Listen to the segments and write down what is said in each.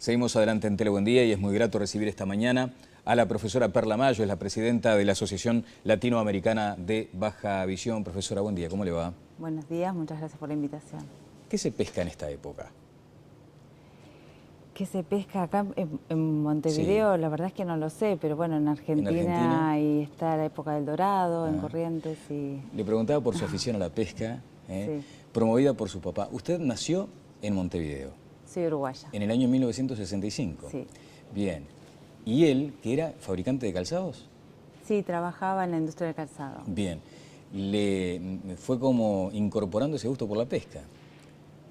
Seguimos adelante en Tele Buen Día y es muy grato recibir esta mañana a la profesora Perla Mayo, es la presidenta de la Asociación Latinoamericana de Baja Visión. Profesora, buen día, ¿cómo le va? Buenos días, muchas gracias por la invitación. ¿Qué se pesca en esta época? ¿Qué se pesca acá en Montevideo? Sí. La verdad es que no lo sé, pero bueno, en Argentina ahí está la época del dorado, en Corrientes y... Le preguntaba por su afición a la pesca, sí, promovida por su papá. Usted nació en Montevideo. Soy uruguaya. En el año 1965. Sí. Bien. ¿Y él, que era fabricante de calzados? Sí, trabajaba en la industria del calzado. Bien. ¿Le fue como incorporando ese gusto por la pesca?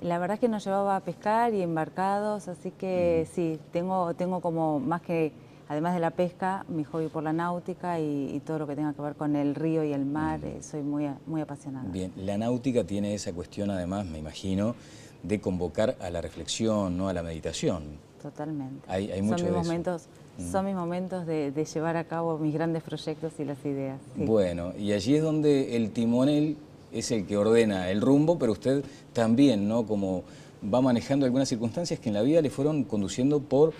La verdad es que nos llevaba a pescar y embarcados, así que sí, tengo como más que, además de la pesca, mi hobby por la náutica y todo lo que tenga que ver con el río y el mar, soy muy apasionada. Bien, la náutica tiene esa cuestión además, me imagino, de convocar a la reflexión, no a la meditación. Totalmente. Hay mucho de eso. Son mis momentos de llevar a cabo mis grandes proyectos y las ideas. Sí. Bueno, y allí es donde el timonel es el que ordena el rumbo, pero usted también, ¿no? Como va manejando algunas circunstancias que en la vida le fueron conduciendo por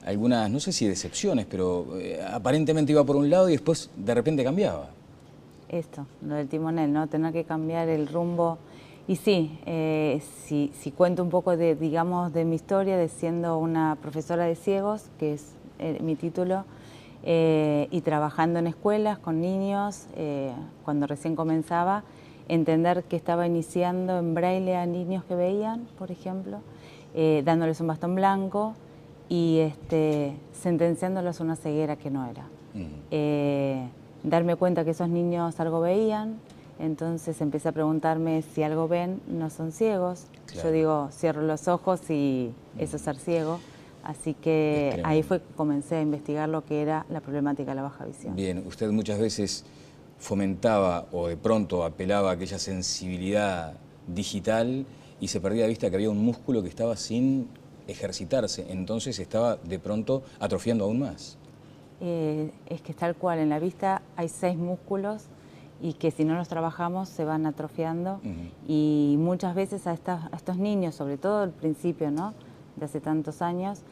algunas, no sé si decepciones, pero aparentemente iba por un lado y después de repente cambiaba. Esto, lo del timonel, ¿no? Tener que cambiar el rumbo. Y sí, si cuento un poco de, digamos, de mi historia, de siendo una profesora de ciegos, que es mi título, y trabajando en escuelas con niños, cuando recién comenzaba, entender que estaba iniciando en braille a niños que veían, por ejemplo, dándoles un bastón blanco y sentenciándolos a una ceguera que no era. Darme cuenta que esos niños algo veían, entonces empecé a preguntarme si algo ven, no son ciegos. Claro. Yo digo, cierro los ojos y eso es ser ciego. Así que ahí fue que comencé a investigar lo que era la problemática de la baja visión. Bien, usted muchas veces fomentaba o de pronto apelaba a aquella sensibilidad digital y se perdía de vista que había un músculo que estaba sin ejercitarse, entonces estaba de pronto atrofiando aún más. Es que tal cual, en la vista hay 6 músculos y que si no los trabajamos se van atrofiando y muchas veces a estos niños, sobre todo al principio, ¿no?, de hace tantos años,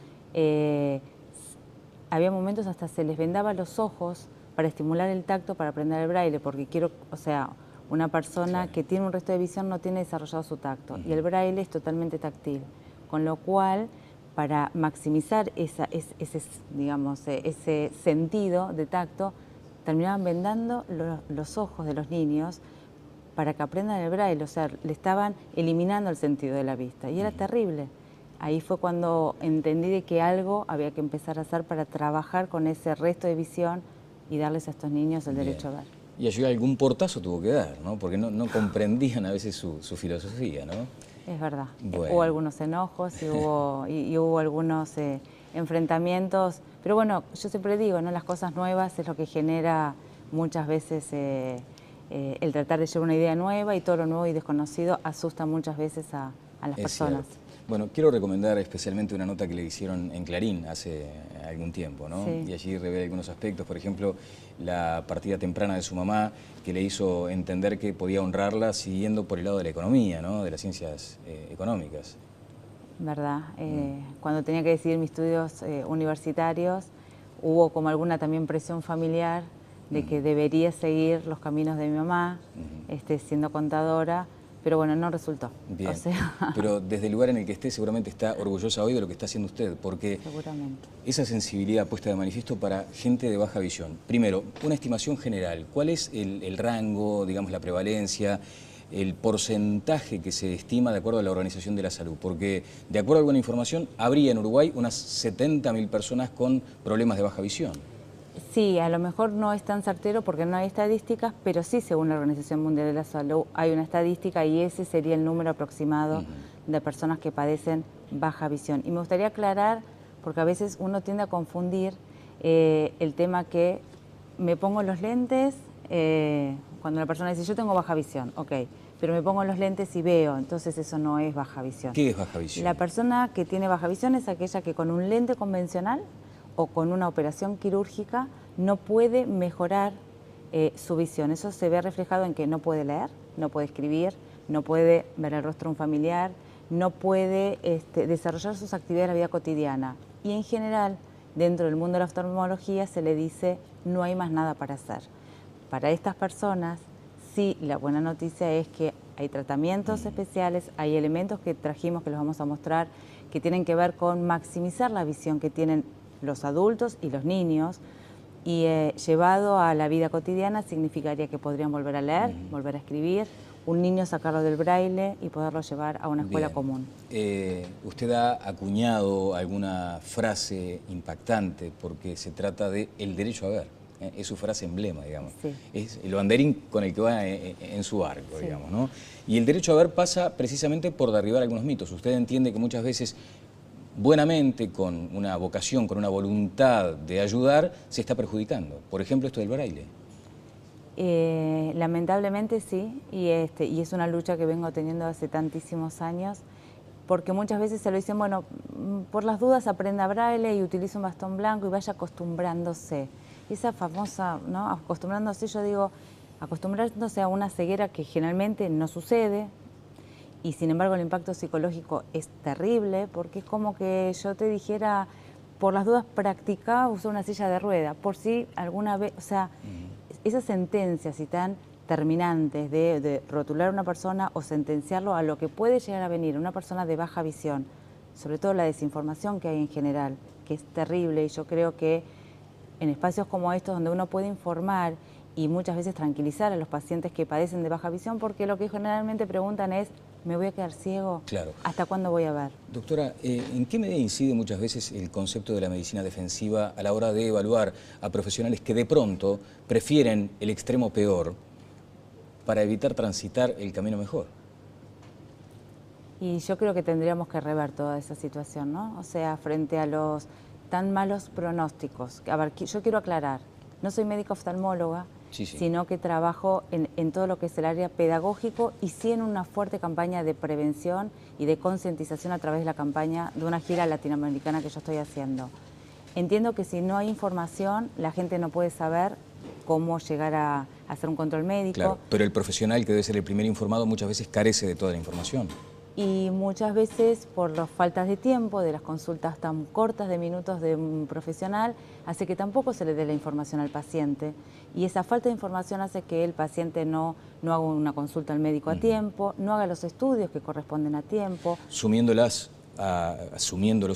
había momentos hasta se les vendaba los ojos para estimular el tacto, para aprender el braille, porque una persona que tiene un resto de visión no tiene desarrollado su tacto y el braille es totalmente táctil, con lo cual para maximizar ese sentido de tacto, terminaban vendando los ojos de los niños para que aprendan el braille, o sea, le estaban eliminando el sentido de la vista y era terrible. Ahí fue cuando entendí de que algo había que empezar a hacer para trabajar con ese resto de visión y darles a estos niños el derecho a ver. Y allí algún portazo tuvo que dar, ¿no? Porque no comprendían a veces su filosofía, ¿no? Es verdad. Bueno. Hubo algunos enojos y hubo algunos enfrentamientos. Pero bueno, yo siempre digo, ¿no?, las cosas nuevas es lo que genera muchas veces el tratar de llevar una idea nueva, y todo lo nuevo y desconocido asusta muchas veces a las personas. Cierto. Bueno, quiero recomendar especialmente una nota que le hicieron en Clarín hace algún tiempo, ¿no? Sí. Y allí revela algunos aspectos, por ejemplo, la partida temprana de su mamá, que le hizo entender que podía honrarla siguiendo por el lado de la economía, ¿no?, de las ciencias económicas. ¿Verdad? Cuando tenía que decidir mis estudios universitarios, hubo como alguna también presión familiar de que debería seguir los caminos de mi mamá, siendo contadora. Pero bueno, no resultó. Bien, o sea... pero desde el lugar en el que esté seguramente está orgullosa hoy de lo que está haciendo usted, porque esa sensibilidad puesta de manifiesto para gente de baja visión. Primero, una estimación general, ¿cuál es el rango, digamos, la prevalencia, el porcentaje que se estima de acuerdo a la Organización de la Salud? Porque, de acuerdo a alguna información, habría en Uruguay unas 70.000 personas con problemas de baja visión. Sí, a lo mejor no es tan certero porque no hay estadísticas, pero sí, según la Organización Mundial de la Salud, hay una estadística y ese sería el número aproximado de personas que padecen baja visión. Y me gustaría aclarar, porque a veces uno tiende a confundir el tema que me pongo los lentes, cuando la persona dice, yo tengo baja visión, ok, pero me pongo los lentes y veo, entonces eso no es baja visión. ¿Qué es baja visión? La persona que tiene baja visión es aquella que con un lente convencional o con una operación quirúrgica no puede mejorar su visión. Eso se ve reflejado en que no puede leer, no puede escribir, no puede ver el rostro de un familiar, no puede desarrollar sus actividades de la vida cotidiana. Y en general, dentro del mundo de la oftalmología se le dice no hay más nada para hacer. Para estas personas, sí, la buena noticia es que hay tratamientos especiales, hay elementos que trajimos que los vamos a mostrar que tienen que ver con maximizar la visión que tienen los adultos y los niños, y llevado a la vida cotidiana significaría que podrían volver a leer, volver a escribir, un niño sacarlo del braille y poderlo llevar a una escuela común. Usted ha acuñado alguna frase impactante porque se trata de el derecho a ver. Es su frase emblema, digamos. Sí. Es el banderín con el que va en su arco, sí, digamos, ¿no? Y el derecho a ver pasa precisamente por derribar algunos mitos. Usted entiende que muchas veces, buenamente, con una vocación, con una voluntad de ayudar, se está perjudicando. Por ejemplo, esto del braille. Lamentablemente sí, y es una lucha que vengo teniendo hace tantísimos años, porque muchas veces se lo dicen, bueno, por las dudas aprenda braille y utiliza un bastón blanco y vaya acostumbrándose. Y esa famosa, ¿no? Acostumbrándose, yo digo, acostumbrándose a una ceguera que generalmente no sucede, y sin embargo el impacto psicológico es terrible, porque es como que yo te dijera, por las dudas practica usar una silla de rueda, por si alguna vez, o sea, esas sentencias y tan terminantes de rotular a una persona o sentenciarlo a lo que puede llegar a venir una persona de baja visión, sobre todo la desinformación que hay en general, que es terrible, y yo creo que en espacios como estos donde uno puede informar y muchas veces tranquilizar a los pacientes que padecen de baja visión, porque lo que generalmente preguntan es, ¿me voy a quedar ciego? Claro. ¿Hasta cuándo voy a ver? Doctora, ¿en qué medida incide muchas veces el concepto de la medicina defensiva a la hora de evaluar a profesionales que de pronto prefieren el extremo peor para evitar transitar el camino mejor? Y yo creo que tendríamos que rever toda esa situación, ¿no? O sea, frente a los tan malos pronósticos. A ver, yo quiero aclarar, no soy médica oftalmóloga, sino que trabajo en todo lo que es el área pedagógico y sí en una fuerte campaña de prevención y de concientización a través de la campaña de una gira latinoamericana que yo estoy haciendo. Entiendo que si no hay información, la gente no puede saber cómo llegar a hacer un control médico. Claro, pero el profesional que debe ser el primer informado muchas veces carece de toda la información. Y muchas veces por las faltas de tiempo, de las consultas tan cortas de minutos de un profesional, hace que tampoco se le dé la información al paciente. Y esa falta de información hace que el paciente no haga una consulta al médico a tiempo, no haga los estudios que corresponden a tiempo. Asumiéndolos a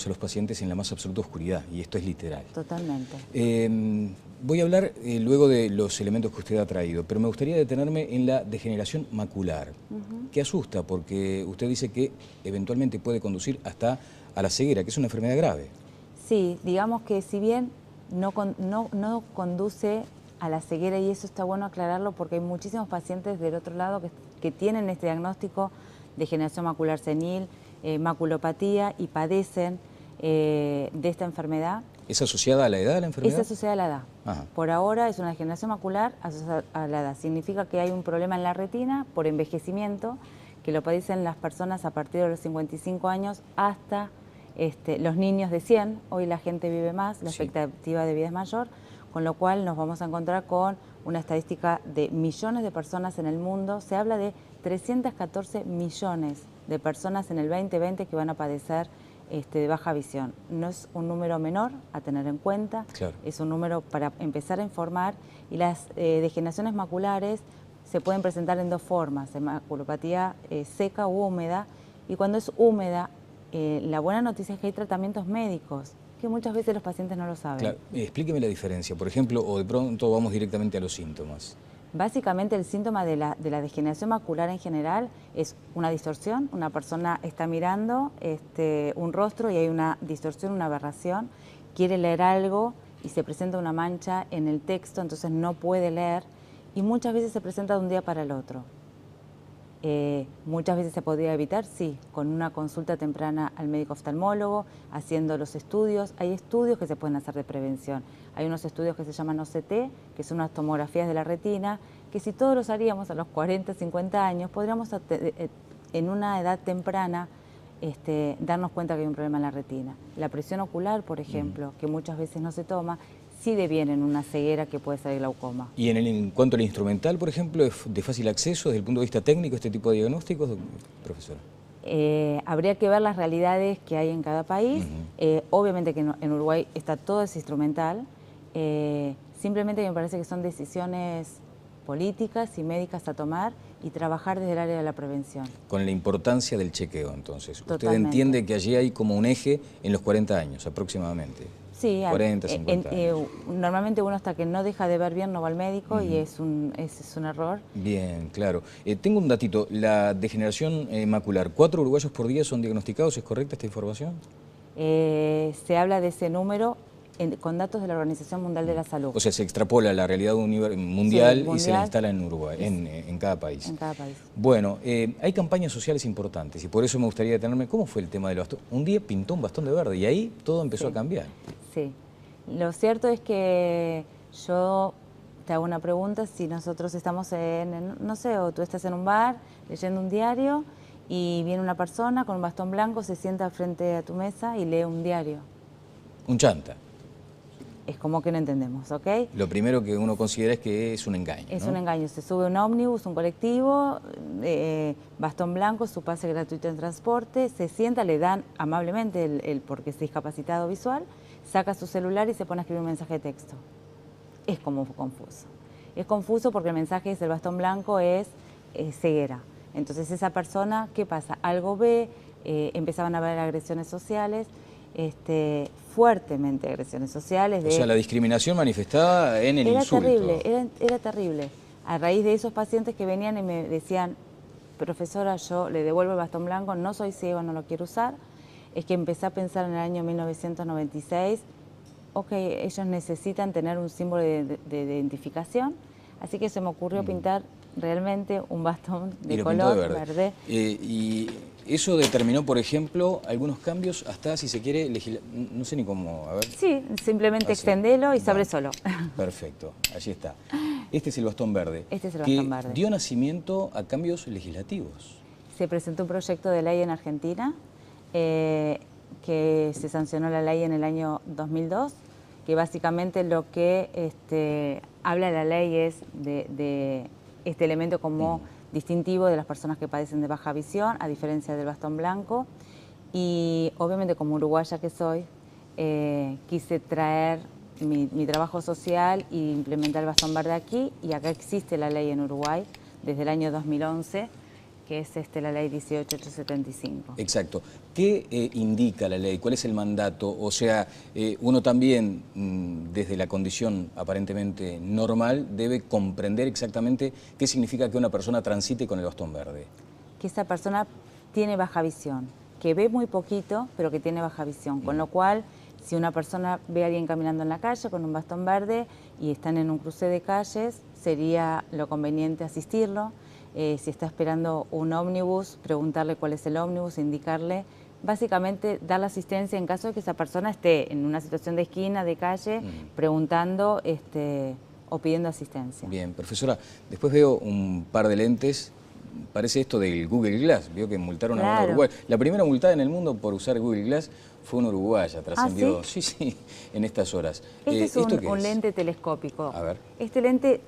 los pacientes en la más absoluta oscuridad, y esto es literal. Totalmente. Voy a hablar luego de los elementos que usted ha traído, pero me gustaría detenerme en la degeneración macular, que asusta porque usted dice que eventualmente puede conducir hasta a la ceguera, que es una enfermedad grave. Sí, digamos que si bien no conduce a la ceguera, y eso está bueno aclararlo porque hay muchísimos pacientes del otro lado que tienen este diagnóstico de degeneración macular senil, maculopatía, y padecen de esta enfermedad. ¿Es asociada a la edad de la enfermedad? Es asociada a la edad. Ajá. Por ahora es una degeneración macular asociada a la edad. Significa que hay un problema en la retina por envejecimiento, que lo padecen las personas a partir de los 55 años hasta los niños de 100. Hoy la gente vive más, la expectativa de vida es mayor, con lo cual nos vamos a encontrar con una estadística de millones de personas en el mundo. Se habla de 314 millones de personas en el 2020 que van a padecer de baja visión. No es un número menor a tener en cuenta, claro. Es un número para empezar a informar, y las degeneraciones maculares se pueden presentar en dos formas, maculopatía seca u húmeda, y cuando es húmeda, la buena noticia es que hay tratamientos médicos, que muchas veces los pacientes no lo saben. Claro. Explíqueme la diferencia, por ejemplo, o de pronto vamos directamente a los síntomas. Básicamente el síntoma de la degeneración macular en general es una distorsión. Una persona está mirando un rostro y hay una distorsión, una aberración, quiere leer algo y se presenta una mancha en el texto, entonces no puede leer, y muchas veces se presenta de un día para el otro. Muchas veces se podría evitar, sí, con una consulta temprana al médico oftalmólogo, haciendo los estudios. Hay estudios que se pueden hacer de prevención. Hay unos estudios que se llaman OCT, que son unas tomografías de la retina, que si todos los haríamos a los 40, 50 años, podríamos en una edad temprana darnos cuenta que hay un problema en la retina. La presión ocular, por ejemplo, que muchas veces no se toma, sí deviene en una ceguera que puede ser el glaucoma. ¿Y en cuanto al instrumental, por ejemplo, es de fácil acceso desde el punto de vista técnico este tipo de diagnósticos, profesora? Habría que ver las realidades que hay en cada país. Obviamente que en Uruguay está todo ese instrumental. Simplemente me parece que son decisiones políticas y médicas a tomar y trabajar desde el área de la prevención. Con la importancia del chequeo, entonces. Totalmente. Usted entiende que allí hay como un eje en los 40 años aproximadamente. Sí, 40, 50 años. Normalmente uno hasta que no deja de ver bien no va al médico y ese es un error. Bien, claro. Tengo un datito, la degeneración macular, 4 uruguayos por día son diagnosticados, ¿es correcta esta información? Se habla de ese número con datos de la Organización Mundial de la Salud. O sea, se extrapola la realidad mundial, y se la instala en Uruguay, en cada país. En cada país. Bueno, hay campañas sociales importantes y por eso me gustaría detenerme. ¿Cómo fue el tema del bastón? Un día pintó un bastón de verde y ahí todo empezó a cambiar. Sí. Lo cierto es que yo te hago una pregunta, si nosotros estamos no sé, o tú estás en un bar leyendo un diario y viene una persona con un bastón blanco, se sienta frente a tu mesa y lee un diario. Un chanta. Es como que no entendemos, ¿ok? Lo primero que uno considera es que es un engaño, Es ¿no? un engaño. Se sube un ómnibus, un colectivo, bastón blanco, su pase gratuito en transporte, se sienta, le dan amablemente porque es discapacitado visual, saca su celular y se pone a escribir un mensaje de texto. Es como confuso. Es confuso porque el mensaje es el bastón blanco es ceguera. Entonces esa persona, ¿qué pasa? Algo ve, empezaban a haber agresiones sociales, fuertemente agresiones sociales. O sea, la discriminación manifestada en el insulto. Era terrible. A raíz de esos pacientes que venían y me decían, profesora, yo le devuelvo el bastón blanco, no soy ciego, no lo quiero usar, es que empecé a pensar en el año 1996, ok, ellos necesitan tener un símbolo de identificación, así que se me ocurrió pintar realmente un bastón de color verde. Y eso determinó, por ejemplo, algunos cambios hasta, si se quiere, no sé ni cómo, a ver. Sí, simplemente extendelo y se abre solo. Perfecto, allí está. Este es el bastón verde. Este es el bastón verde. Dio nacimiento a cambios legislativos. Se presentó un proyecto de ley en Argentina, que se sancionó la ley en el año 2002, que básicamente lo que habla la ley es de este elemento como distintivo de las personas que padecen de baja visión, a diferencia del bastón blanco. Y obviamente como uruguaya que soy, quise traer mi trabajo social e implementar el bastón verde aquí, y acá existe la ley en Uruguay desde el año 2011, que es la ley 18875. Exacto. ¿Qué indica la ley? ¿Cuál es el mandato? O sea, uno también, desde la condición aparentemente normal, debe comprender exactamente qué significa que una persona transite con el bastón verde. Que esa persona tiene baja visión, que ve muy poquito, pero que tiene baja visión, con lo cual, si una persona ve a alguien caminando en la calle con un bastón verde y están en un cruce de calles, sería lo conveniente asistirlo. Si está esperando un ómnibus, preguntarle cuál es el ómnibus, indicarle, básicamente dar la asistencia en caso de que esa persona esté en una situación de esquina, de calle, preguntando o pidiendo asistencia. Bien, profesora, después veo un par de lentes, parece esto del Google Glass, vio que multaron a una uruguaya. La primera multada en el mundo por usar Google Glass fue una uruguaya, trascendió, sí, en estas horas. Este es un lente telescópico. A ver. Este lente,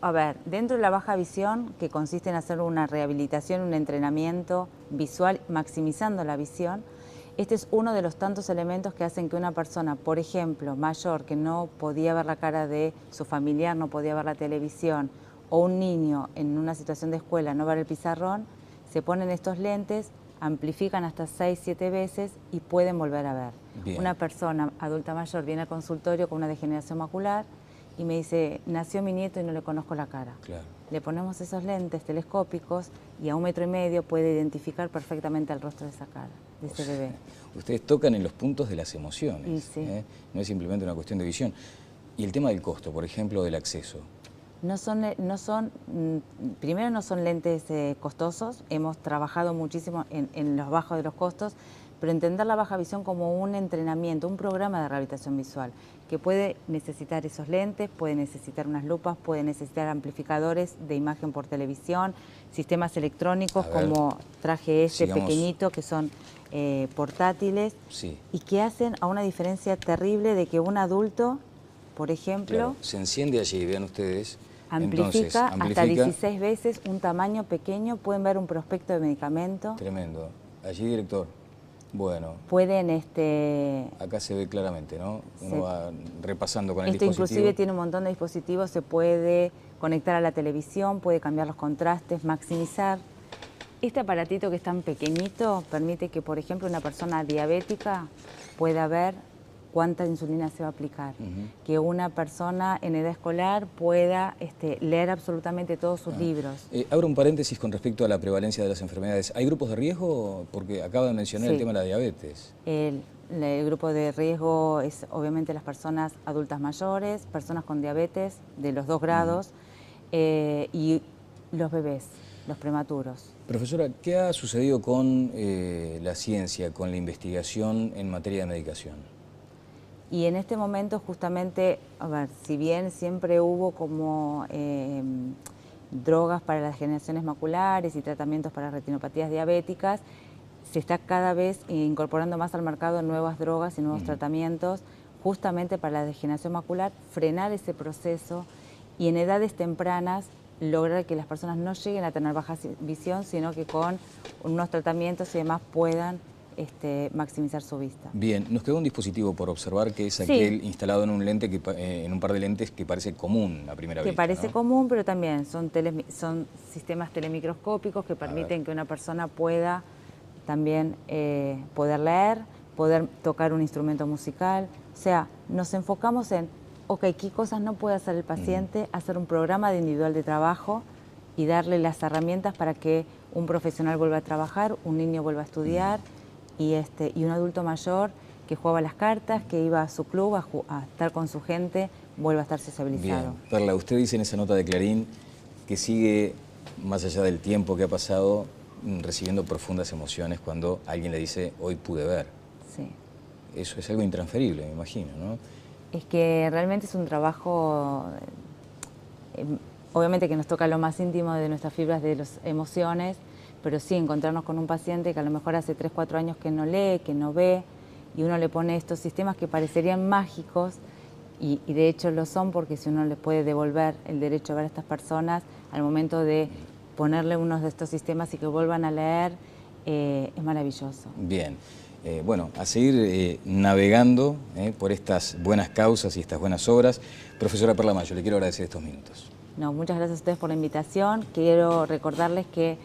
dentro de la baja visión, que consiste en hacer una rehabilitación, un entrenamiento visual, maximizando la visión, este es uno de los tantos elementos que hacen que una persona, por ejemplo, mayor, que no podía ver la cara de su familiar, no podía ver la televisión, o un niño en una situación de escuela no ver el pizarrón, se ponen estos lentes, amplifican hasta 6-7 veces y pueden volver a ver. Bien. Una persona adulta mayor viene al consultorio con una degeneración macular y me dice, nació mi nieto y no le conozco la cara. Claro. Le ponemos esos lentes telescópicos y a 1,5 metros puede identificar perfectamente el rostro de esa cara, de ese bebé. Ustedes tocan en los puntos de las emociones, sí. No es simplemente una cuestión de visión. Y el tema del costo, por ejemplo, del acceso. Primero no son lentes costosos, hemos trabajado muchísimo en los bajos de los costos, pero entender la baja visión como un entrenamiento, un programa de rehabilitación visual, que puede necesitar esos lentes, puede necesitar unas lupas, puede necesitar amplificadores de imagen por televisión, sistemas electrónicos como traje pequeñito, que son portátiles, y que hacen a una diferencia terrible de que un adulto, por ejemplo... Claro, se enciende allí, vean ustedes... Amplifica hasta 16 veces un tamaño pequeño, pueden ver un prospecto de medicamento. Tremendo. Allí, director. Bueno. Pueden... Acá se ve claramente, ¿no? Uno va repasando con el Esto dispositivo. Inclusive tiene un montón de dispositivos, se puede conectar a la televisión, puede cambiar los contrastes, maximizar. Este aparatito que es tan pequeñito permite que, por ejemplo, una persona diabética pueda ver cuánta insulina se va a aplicar. Que una persona en edad escolar pueda leer absolutamente todos sus libros. Abro un paréntesis con respecto a la prevalencia de las enfermedades. ¿Hay grupos de riesgo? Porque acaba de mencionar el tema de la diabetes. El grupo de riesgo es obviamente las personas adultas mayores, personas con diabetes de los 2 grados y los bebés, los prematuros. Profesora, ¿qué ha sucedido con la ciencia, con la investigación en materia de medicación? Y en este momento justamente, a ver, si bien siempre hubo como drogas para las degeneraciones maculares y tratamientos para retinopatías diabéticas, se está cada vez incorporando más al mercado nuevas drogas y nuevos tratamientos justamente para la degeneración macular, frenar ese proceso y en edades tempranas lograr que las personas no lleguen a tener baja visión, sino que con unos tratamientos y demás puedan maximizar su vista. Bien, nos quedó un dispositivo por observar que es aquel instalado en un lente, en un par de lentes que parece común a primera vista. Que parece común, pero también son sistemas telemicroscópicos que permiten que una persona pueda también poder leer, poder tocar un instrumento musical. O sea, nos enfocamos en, ok, qué cosas no puede hacer el paciente, hacer un programa individual de trabajo y darle las herramientas para que un profesional vuelva a trabajar, un niño vuelva a estudiar y un adulto mayor que jugaba las cartas, que iba a su club a estar con su gente, vuelva a estar sociabilizado. Bien, Perla, usted dice en esa nota de Clarín que sigue, más allá del tiempo que ha pasado, recibiendo profundas emociones cuando alguien le dice, hoy pude ver. Sí. Eso es algo intransferible, me imagino, ¿no? Es que realmente es un trabajo, obviamente que nos toca lo más íntimo de nuestras fibras de las emociones, pero sí encontrarnos con un paciente que a lo mejor hace 3, 4 años que no lee, que no ve, y uno le pone estos sistemas que parecerían mágicos, y de hecho lo son, porque si uno le puede devolver el derecho a ver a estas personas, al momento de ponerle uno de estos sistemas y que vuelvan a leer, es maravilloso. Bien. Bueno, a seguir navegando por estas buenas causas y estas buenas obras. Profesora Perla Mayo, le quiero agradecer estos minutos. No, muchas gracias a ustedes por la invitación. Quiero recordarles que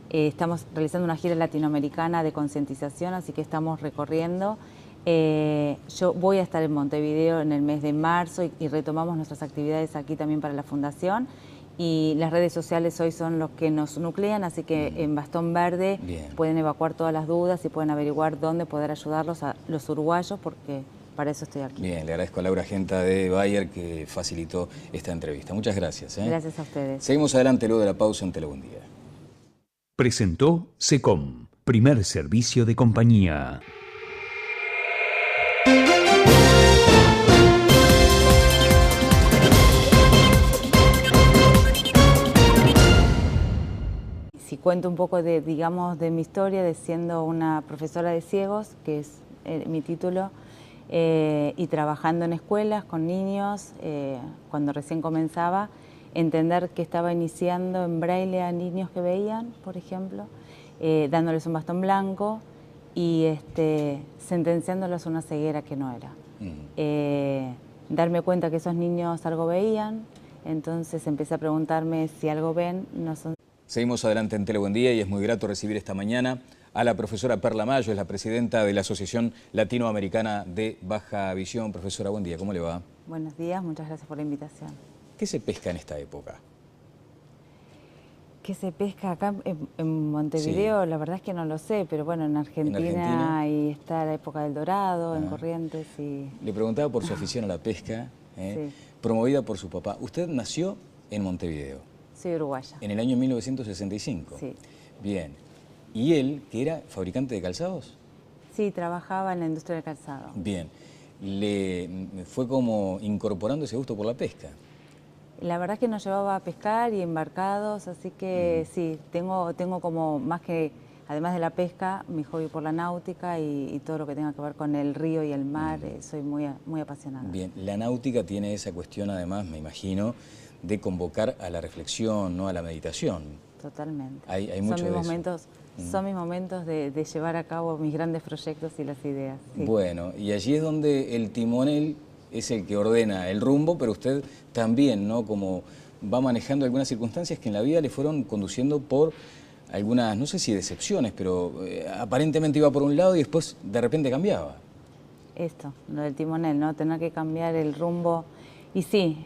estamos realizando una gira latinoamericana de concientización, así que estamos recorriendo. Yo voy a estar en Montevideo en el mes de marzo y retomamos nuestras actividades aquí también para la Fundación. Y las redes sociales hoy son los que nos nuclean, así que en Bastón Verde pueden evacuar todas las dudas y pueden averiguar dónde poder ayudarlos a los uruguayos, porque para eso estoy aquí. Bien, le agradezco a Laura Genta de Bayer que facilitó esta entrevista. Muchas gracias. Gracias a ustedes. Seguimos adelante luego de la pausa en Telebuen Día. Presentó SECOM, primer servicio de compañía. Si cuento un poco de mi historia de siendo una profesora de ciegos, que es mi título, y trabajando en escuelas con niños, cuando recién comenzaba, entender que estaba iniciando en braille a niños que veían, por ejemplo, dándoles un bastón blanco y sentenciándolos a una ceguera que no era. Darme cuenta que esos niños algo veían, entonces empecé a preguntarme si algo ven, no son... Seguimos adelante en Telebuen Día y es muy grato recibir esta mañana a la profesora Perla Mayo, es la presidenta de la Asociación Latinoamericana de Baja Visión. Profesora, buen día, ¿cómo le va? Buenos días, muchas gracias por la invitación. ¿Qué se pesca en esta época? ¿Qué se pesca acá en Montevideo? Sí. La verdad es que no lo sé, pero bueno, en Argentina ahí está la época del dorado, en Corrientes y... Le preguntaba por su afición a la pesca, promovida por su papá. Usted nació en Montevideo. Soy uruguaya. En el año 1965. Sí. Bien. ¿Y él, que era fabricante de calzados? Sí, trabajaba en la industria del calzado. Bien. ¿Le fue como incorporando ese gusto por la pesca? La verdad es que nos llevaba a pescar y embarcados, así que sí, tengo como más que, además de la pesca, mi hobby por la náutica y todo lo que tenga que ver con el río y el mar, soy muy apasionada. Bien, la náutica tiene esa cuestión además, me imagino, de convocar a la reflexión, no a la meditación. Totalmente. Hay mucho de eso. Son mis momentos de llevar a cabo mis grandes proyectos y las ideas. Sí. Bueno, y allí es donde el timonel es el que ordena el rumbo, pero usted también, ¿no? Como va manejando algunas circunstancias que en la vida le fueron conduciendo por algunas, no sé si decepciones, pero aparentemente iba por un lado y después de repente cambiaba. Esto, lo del timonel, ¿no? Tener que cambiar el rumbo. Y sí,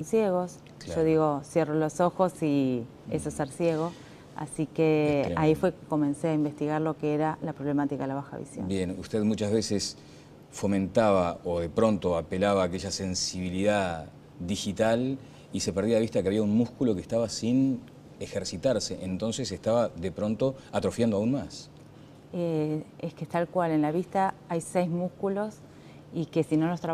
ciegos, Claro. yo digo, cierro los ojos y eso es ser ciego. Así que ahí fue que comencé a investigar lo que era la problemática de la baja visión. Bien, usted muchas veces fomentaba o de pronto apelaba a aquella sensibilidad digital y se perdía de vista que había un músculo que estaba sin ejercitarse, entonces estaba de pronto atrofiando aún más. Es que tal cual, en la vista hay 6 músculos y que si no los trabajamos